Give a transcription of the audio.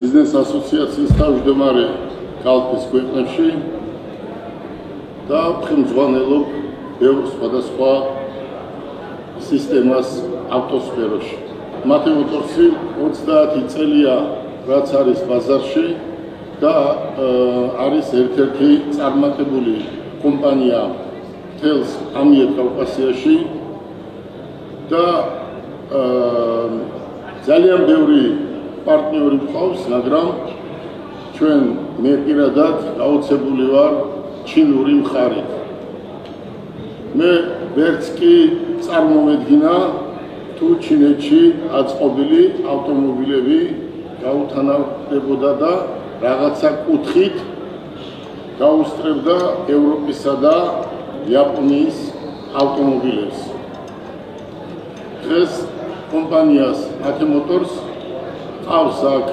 Biznes asociatsiyas თავმჯდომარე კალთის ქვეყნებში და ხელმძღვანელობ ბევრ სხვადასხვა სისტემას ავტოსფეროში. Mate Motorsi 30 წელია რაც არის ბაზარში და არის ერთ-ერთი წარმატებული კომპანია მთელს ამიერკავკასიაში და ძალიან ბევრი პარტნიორი გვყავს, მაგრამ ჩვენ მე პირადად გაოცებული ვარ ჩინური მხარით. მე ვერც კი წარმოვედგინა თუ ჩინეთში აწყობილი ავტომობილები გაუთანაბრდებოდა და რაღაცა კუთხით გაუსწრებდა ევროპისა და იაპონიის ავტომობილებს. დღეს კომპანიას Mate Motors ყავს აქ